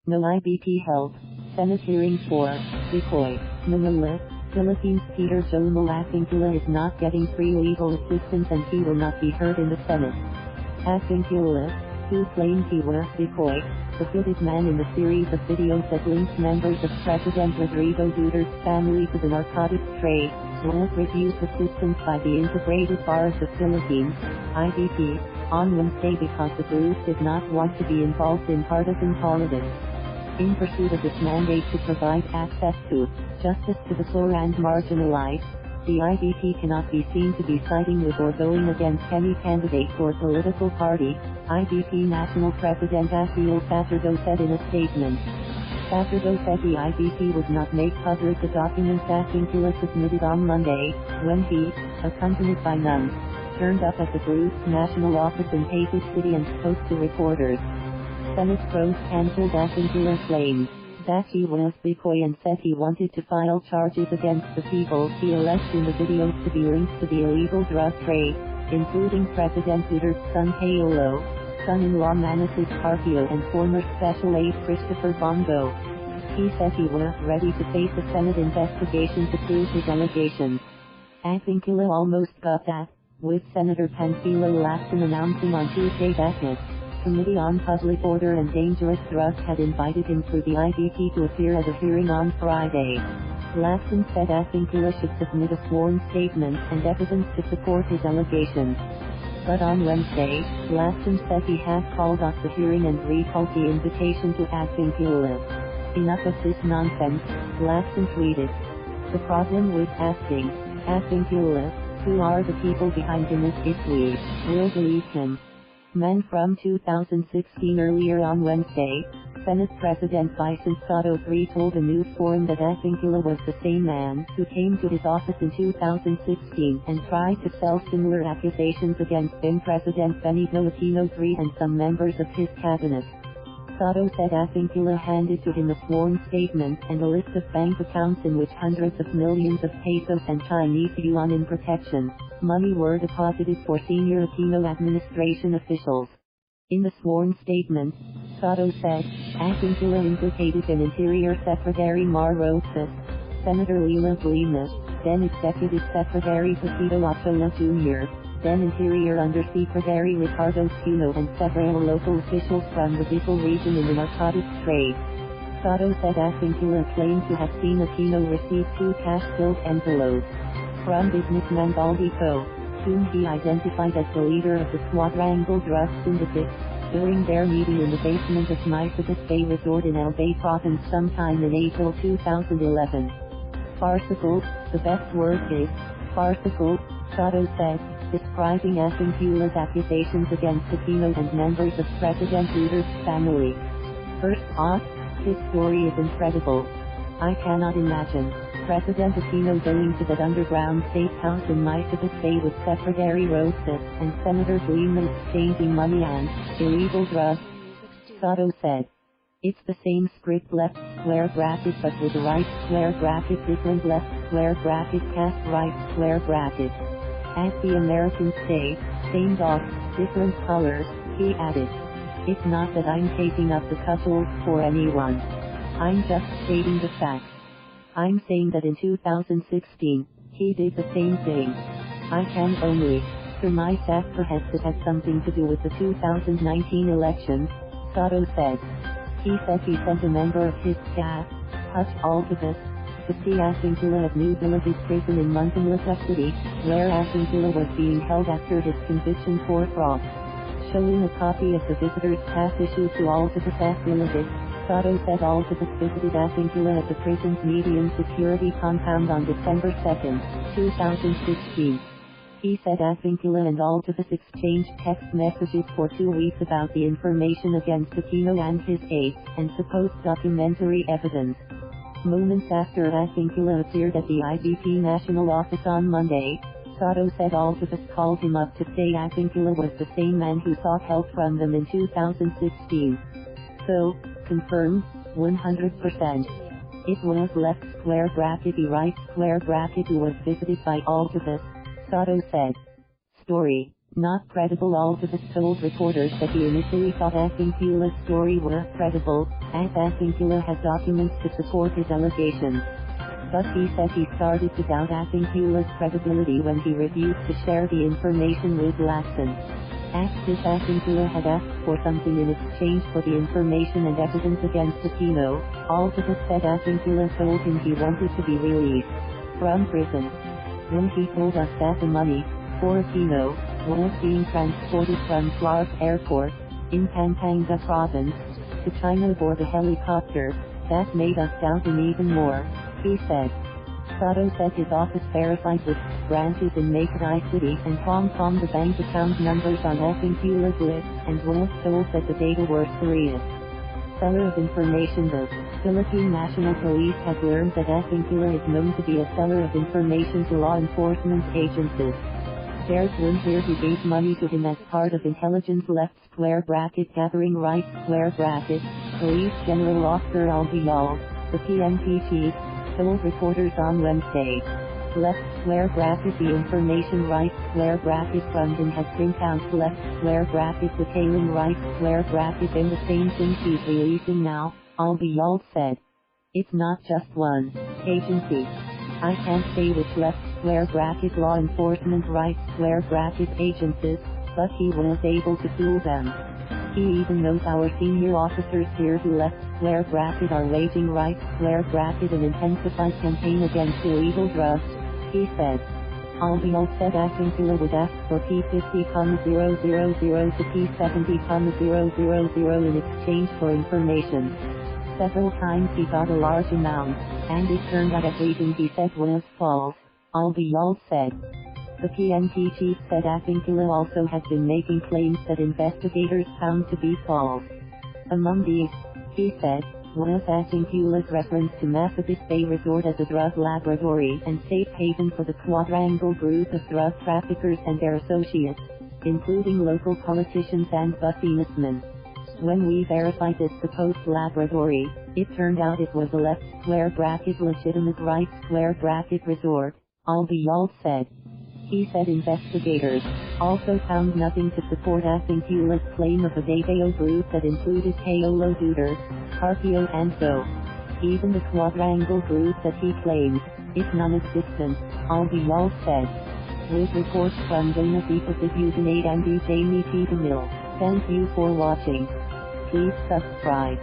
No IBP held. Senate hearing for Bikoy, Manila, Philippines. Peter Joemel Advincula is not getting free legal assistance and he will not be heard in the Senate. Advincula, who claimed he was Bikoy, the fifth man in the series of videos that links members of President Rodrigo Duterte's family to the narcotics trade, was refused assistance by the Integrated Bar of the Philippines, IBP, on Wednesday because the group did not want to be involved in partisan politics. In pursuit of its mandate to provide access to justice to the poor and marginalized, the IBP cannot be seen to be siding with or going against any candidate or political party, IBP National President Abdiel Fajardo said in a statement. Fajardo said the IBP would not make public the documents Advincula submitted on Monday, when he, accompanied by nuns, turned up at the group's national office in Pasig City and spoke to reporters. Senate pros cancelled Advincula claimed that he was Bikoy and said he wanted to file charges against the people he alleged in the videos to be linked to the illegal drug trade, including President Duterte's son Paolo, son-in-law Manases Carpio and former Special Aide Christopher Bong. He said he was ready to face a Senate investigation to prove his allegations. Advincula almost got that, with Senator Panfilo Lacson announcing on Tuesday that his Committee on Public Order and Dangerous Drugs had invited him through the IBP to appear at a hearing on Friday. Lacson said Advincula should submit a sworn statement and evidence to support his allegations. But on Wednesday, Lacson said he had called off the hearing and recalled the invitation to Advincula. Enough of this nonsense, Lacson tweeted. The problem with asking Advincula, who are the people behind him, is if we will believe him. Men from 2016. Earlier on Wednesday, Senate President Vicente Sotto III told a news forum that Advincula was the same man who came to his office in 2016 and tried to sell similar accusations against then President Benigno Aquino III and some members of his cabinet. Sotto said Advincula handed to him a sworn statement and a list of bank accounts in which hundreds of millions of pesos and Chinese yuan in protection money were deposited for senior Aquino administration officials. In the sworn statement, Sotto said, Advincula implicated an Interior Secretary Mar Roxas, Senator Leila de Lima, then Executive Secretary Paquito Ochoa Jr., then Interior Undersecretary Ricardo Puno and several local officials from the Bicol region in the narcotics trade. Sotto said Advincula claimed to have seen Aquino receive 2 cash-filled envelopes from businessman Zaldy Co, whom he identified as the leader of the quadrangle drug syndicate, during their meeting in the basement of Misibis Bay Resort in Albay Province sometime in April 2011. Farcical, the best word is farcical, Sotto said, describing Advincula's accusations against Aquino and members of President Duterte's family. First off, his story is incredible. I cannot imagine President Aquino going to that underground safe house in Misibis Bay with Secretary Roxas and Senator de Lima exchanging money and illegal drugs. Sotto said. It's the same script, left square bracket but with right square bracket different left square bracket cast right square bracket. As the Americans say, same dog, different colors, he added. It's not that I'm taking up the cudgels for anyone. I'm just stating the facts. I'm saying that in 2016, he did the same thing. I can only surmise that perhaps it had something to do with the 2019 elections, Sotto said. He said he sent a member of his staff, Hutch Altabus, to see Advincula at New Villages Prison in Manila City, where Advincula was being held after his conviction for fraud. Showing a copy of the visitor's pass issued to Altabus at Villages, Sotto said Altabus visited Advincula at the prison's medium security compound on December 2, 2016. He said Advincula and Altabus exchanged text messages for 2 weeks about the information against Aquino and his aides, and supposed documentary evidence. Moments after Advincula appeared at the IBP national office on Monday, Sotto said Altabus called him up to say Advincula was the same man who sought help from them in 2016. So, confirmed, 100%. It was left square bracket right square bracket who was visited by Altabus, Sotto said. Story. Not credible. Advincula told reporters that he initially thought Advincula's story were credible, as Advincula had documents to support his allegations. But he said he started to doubt Advincula's credibility when he refused to share the information with Lacson. Asked if Advincula had asked for something in exchange for the information and evidence against Aquino, Advincula said Advincula told him he wanted to be released from prison. When he told us that the money for Aquino was being transported from Clark Airport, in Pampanga Province, to China aboard a helicopter, that made us doubt him even more, he said. Sotto said his office verified with branches in Makati City and Hong Kong the bank account numbers on Advincula's list, and was told that the data were serious. Seller of information. The Philippine National Police has learned that Advincula is known to be a seller of information to law enforcement agencies. There's one here who gave money to him as part of intelligence left square bracket gathering right square bracket. Police General Oscar Albiol, the PNP chief, told reporters on Wednesday. Left square bracket the information right square bracket funding has been out left square bracket detailing right square bracket in the same thing he's releasing now, Albiol said. It's not just one agency. I can't say which left square bracket law enforcement right square bracket agencies, but he was able to fool them. He even knows our senior officers here who left square bracket are waging right square bracket an intensified campaign against illegal drugs, he said. Albiol said Advincula would ask for P50,000 to P70,000 in exchange for information. Several times he got a large amount, and it turned out everything he said was false, Albiol said. The PNP chief said Advincula also has been making claims that investigators found to be false. Among these, he said, was Advincula's reference to Misibis Bay Resort as a drug laboratory and safe haven for the quadrangle group of drug traffickers and their associates, including local politicians and businessmen. When we verified this supposed laboratory, it turned out it was a left square bracket legitimate right square bracket resort, Albiol said. He said investigators also found nothing to support Advincula's claim of a Davao group that included Paolo, Duterte, Carpio and Co. Even the quadrangle group that he claimed is non-existent, Abdiel said. With reports from Manases Carpio and Jamie P. Thank you for watching. Please subscribe.